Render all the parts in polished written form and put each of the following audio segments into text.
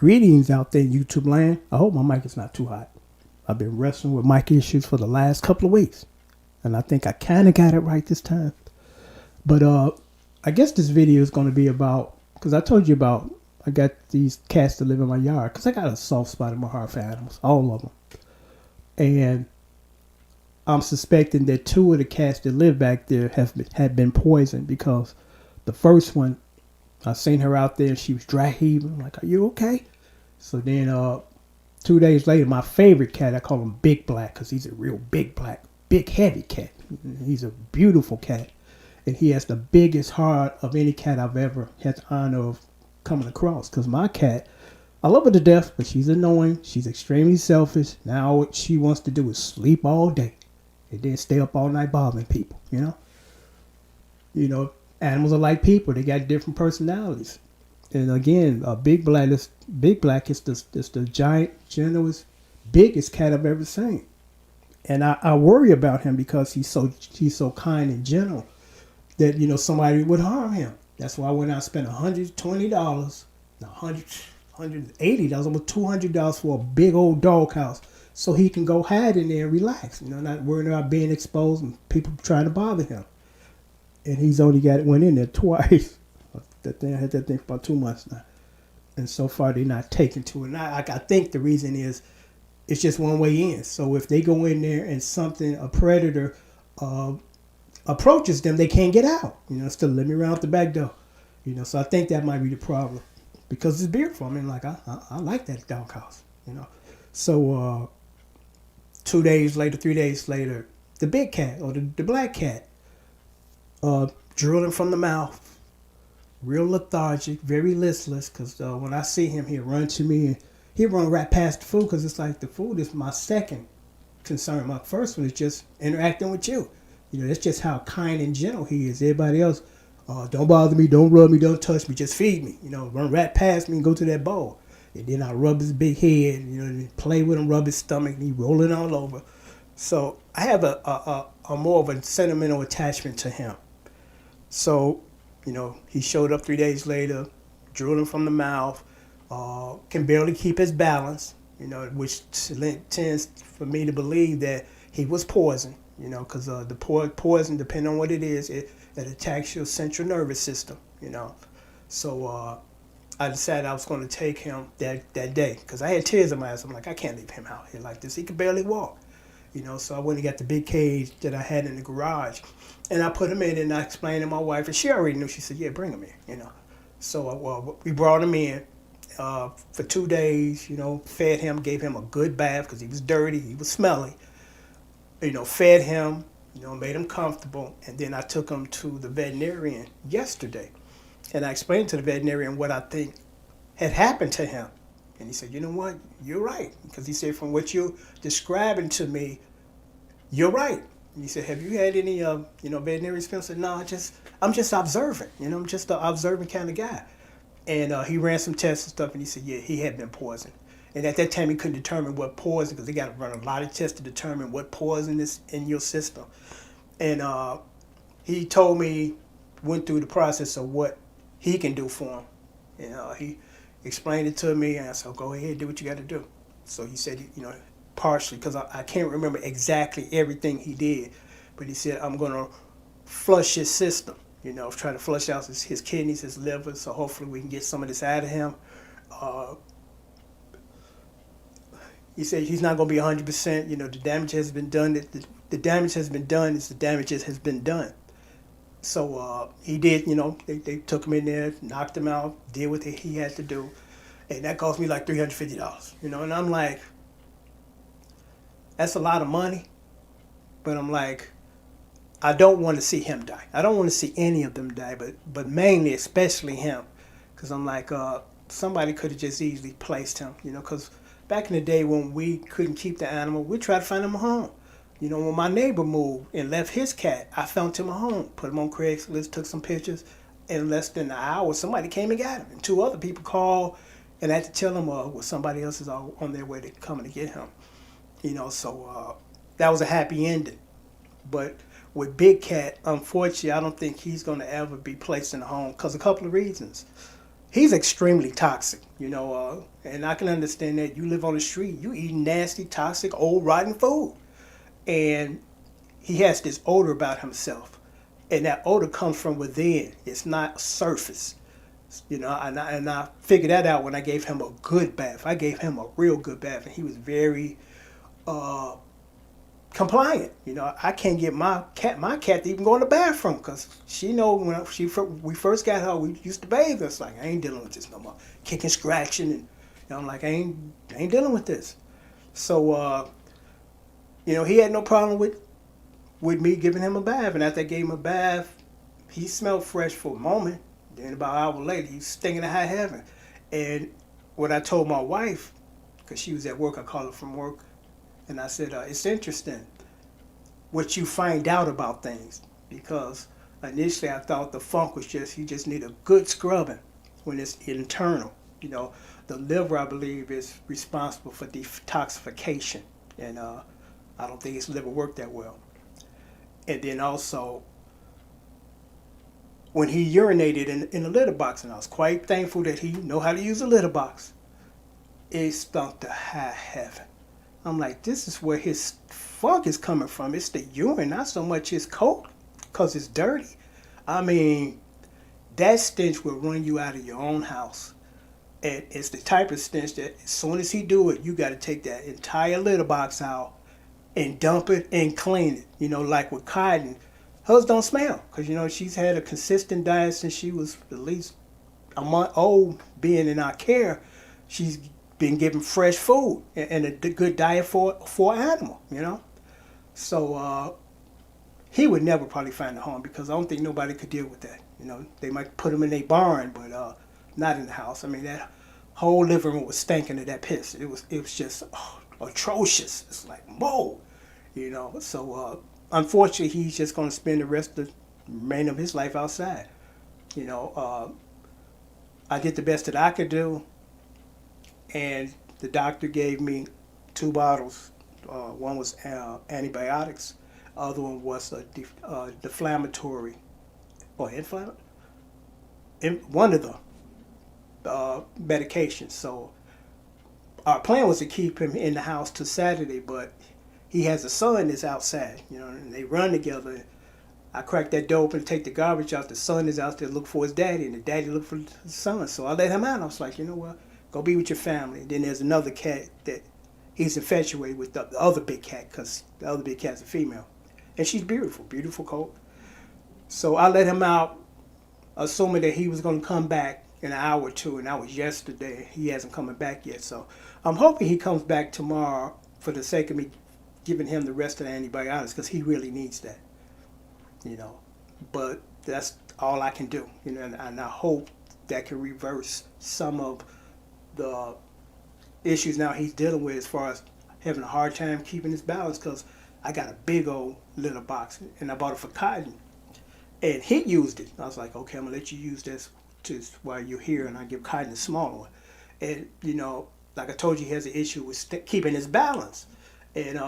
Greetings out there, YouTube land. I hope my mic is not too hot. I've been wrestling with mic issues for the last couple of weeks, and I think I kind of got it right this time. But I guess this video is going to be about, because I told you about, I got these cats that live in my yard, because I got a soft spot in my heart for animals, all of them. And I'm suspecting that two of the cats that live back there had been poisoned, because the first one, I seen her out there and she was dry heaving. I'm like, are you okay? So then 2 days later, my favorite cat, I call him Big Black because he's a real big black, big heavy cat. He's a beautiful cat. And he has the biggest heart of any cat I've ever had the honor of coming across. Because my cat, I love her to death, but she's annoying. She's extremely selfish. Now what she wants to do is sleep all day and then stay up all night bothering people, you know? Animals are like people. They got different personalities. And again, Big Black is the giant, generous, biggest cat I've ever seen. And I worry about him because he's so kind and gentle that, somebody would harm him. That's why when I spent $120, $180, almost $200 for a big old doghouse so he can go hide in there and relax, not worrying about being exposed and people trying to bother him. And he's only went in there twice. I had that thing for about 2 months now. And so far they're not taking to it. And I think the reason is it's just one way in. So if they go in there and a predator approaches them, they can't get out. Still let me around the back door. So I think that might be the problem. Because it's beautiful. I mean, like, I like that doghouse, So 2 days later, 3 days later, the big cat or the black cat, drooling from the mouth, real lethargic, very listless. Because when I see him, he'll run to me and he'll run right past the food. Because it's like the food is my second concern. My first one is just interacting with you. That's just how kind and gentle he is. Everybody else, don't bother me, don't rub me, don't touch me, just feed me. Run right past me and go to that bowl. And then I rub his big head, and play with him, rub his stomach, and he rolling all over. So I have a more of a sentimental attachment to him. So, he showed up 3 days later, drooling from the mouth, can barely keep his balance, which tends for me to believe that he was poisoned, because the poison, depending on what it is, it attacks your central nervous system, So I decided I was going to take him that day, because I had tears in my eyes. I'm like, I can't leave him out here like this. He could barely walk. So I went and got the big cage that I had in the garage, and I put him in, and I explained to my wife, and she already knew. She said, yeah, bring him in, So we brought him in for 2 days, fed him, gave him a good bath because he was dirty, he was smelly, fed him, made him comfortable, and then I took him to the veterinarian yesterday, and I explained to the veterinarian what I think had happened to him. And he said, you know what? You're right. Because he said, from what you're describing to me, you're right. And he said, have you had any, veterinary experience? I said, no, I'm just observant. I'm just an observant kind of guy. And he ran some tests and stuff, and he said, yeah, he had been poisoned. And at that time, he couldn't determine what poison, because they got to run a lot of tests to determine what poison is in your system. And he told me, went through the process of what he can do for him. He explained it to me, and I said, go ahead, do what you got to do. So he said, partially, because I can't remember exactly everything he did, but he said, I'm going to flush his system, try to flush out his kidneys, his liver, so hopefully we can get some of this out of him. He said he's not going to be 100%, the damage has been done. The damage has been done is the damage has been done. So he did, they took him in there, knocked him out, did what he had to do. And that cost me like $350, and I'm like, that's a lot of money. But I'm like, I don't want to see him die. I don't want to see any of them die, but mainly, especially him. Because I'm like, somebody could have just easily placed him, because back in the day when we couldn't keep the animal, we tried to find him a home. When my neighbor moved and left his cat, I found him a home, put him on Craigslist, took some pictures. In less than an hour, somebody came and got him. And 2 other people called, and I had to tell them somebody else is on their way to coming to get him. So that was a happy ending. But with Big Cat, unfortunately, I don't think he's going to ever be placed in a home because a couple of reasons. He's extremely toxic. And I can understand that you live on the street, you eat nasty, toxic, old, rotten food. And he has this odor about himself. And that odor comes from within. It's not surface. And I figured that out when I gave him a good bath. I gave him a real good bath, and he was very uh, compliant. I can't get my cat to even go in the bathroom because she know when we first got her, we used to bathe. It's like I ain't dealing with this no more, kicking, scratching, and I'm like I ain't dealing with this. So he had no problem with me giving him a bath, and after I gave him a bath, he smelled fresh for a moment. Then about an hour later, he's stinking to high heaven. And when I told my wife, because she was at work, I called her from work, and I said, it's interesting what you find out about things. Because initially I thought the funk was he just need a good scrubbing when it's internal. The liver, I believe, is responsible for detoxification. And I don't think his liver worked that well. And then also, when he urinated in the litter box, and I was quite thankful that he know how to use a litter box, it stunk to high heaven. I'm like, this is where his funk is coming from. It's the urine, not so much his coat, because it's dirty. I mean, that stench will run you out of your own house. And it's the type of stench that as soon as he do it, you got to take that entire litter box out and dump it and clean it. Like with cotton, hers don't smell because she's had a consistent diet since she was at least a month old being in our care. She's been given fresh food and a good diet for an animal. So he would never probably find a home because I don't think nobody could deal with that. They might put him in a barn, but not in the house. I mean, that whole living room was stinking of that piss. It was just atrocious. It's like mold. So unfortunately, he's just going to spend the rest of the remainder of his life outside. I did the best that I could do, and the doctor gave me 2 bottles. One was antibiotics, other one was a deflammatory or inflammatory. One of the medications. So our plan was to keep him in the house till Saturday, but he has a son that's outside, and they run together. I crack that door open, take the garbage out. The son is out there look for his daddy, and the daddy look for his son. So I let him out. I was like, what? Go be with your family. And then there's another cat that he's infatuated with, the other big cat, because the other big cat's a female. And she's beautiful, beautiful coat. So I let him out, assuming that he was going to come back in an hour or two, and that was yesterday. He hasn't coming back yet. So I'm hoping he comes back tomorrow for the sake of me giving him the rest of the antibiotics, because he really needs that. But that's all I can do, and I hope that can reverse some of the issues now he's dealing with as far as having a hard time keeping his balance, because I got a big old litter box, and I bought it for Cotton, and he used it. I was like, okay, I'm going to let you use this while you're here, and I give Cotton a smaller one. And, like I told you, he has an issue with keeping his balance. And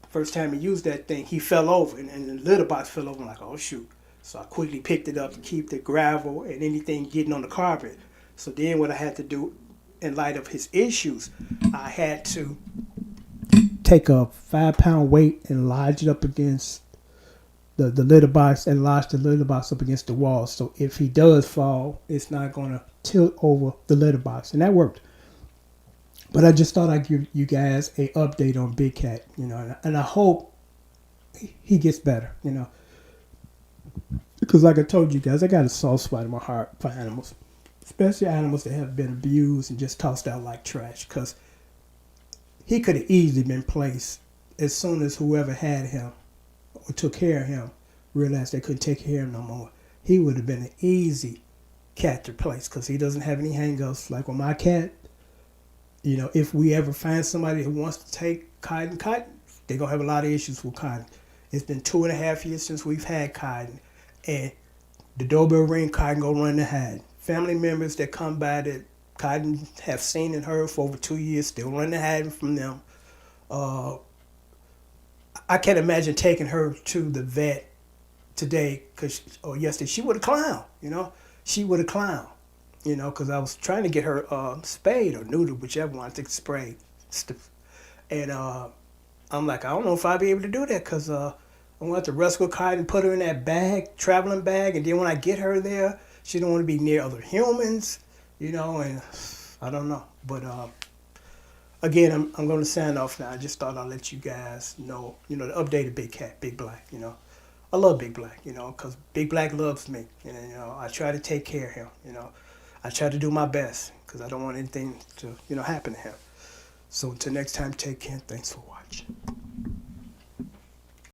first time he used that thing, he fell over, and the litter box fell over. I'm like, oh, shoot. So I quickly picked it up to keep the gravel and anything getting on the carpet. So then what I had to do, in light of his issues, I had to take a 5-pound weight and lodge it up against the litter box, and lodge the litter box up against the wall. So if he does fall, it's not going to tilt over the litter box. And that worked. But I just thought I'd give you guys a update on Big Cat, and I hope he gets better, Because like I told you guys, I got a soft spot in my heart for animals, especially animals that have been abused and just tossed out like trash. Because he could have easily been placed as soon as whoever had him or took care of him realized they couldn't take care of him no more. He would have been an easy cat to place because he doesn't have any hang-ups. Like with my cat, if we ever find somebody who wants to take Cotton, they're going to have a lot of issues with Cotton. It's been 2.5 years since we've had Cotton, and the doorbell ring, Cotton go run and hide. Family members that come by that Cotton have seen and heard for over 2 years still run and hiding from them. I can't imagine taking her to the vet today, or yesterday. She would have clowned, She would have clowned. you know, because I was trying to get her spayed or neutered, whichever one. I think sprayed. And I'm like, I don't know if I'll be able to do that because I'm going to have to rescue her and put her in that bag, traveling bag. And then when I get her there, she don't want to be near other humans, you know, and I don't know. But again, I'm going to sign off now. I just thought I'd let you guys know, you know, the updated Big Cat, Big Black, you know. I love Big Black, you know, because Big Black loves me. And, you know, I try to take care of him, you know. I try to do my best because I don't want anything to, you know, happen to him. So until next time, take care. Thanks for watching.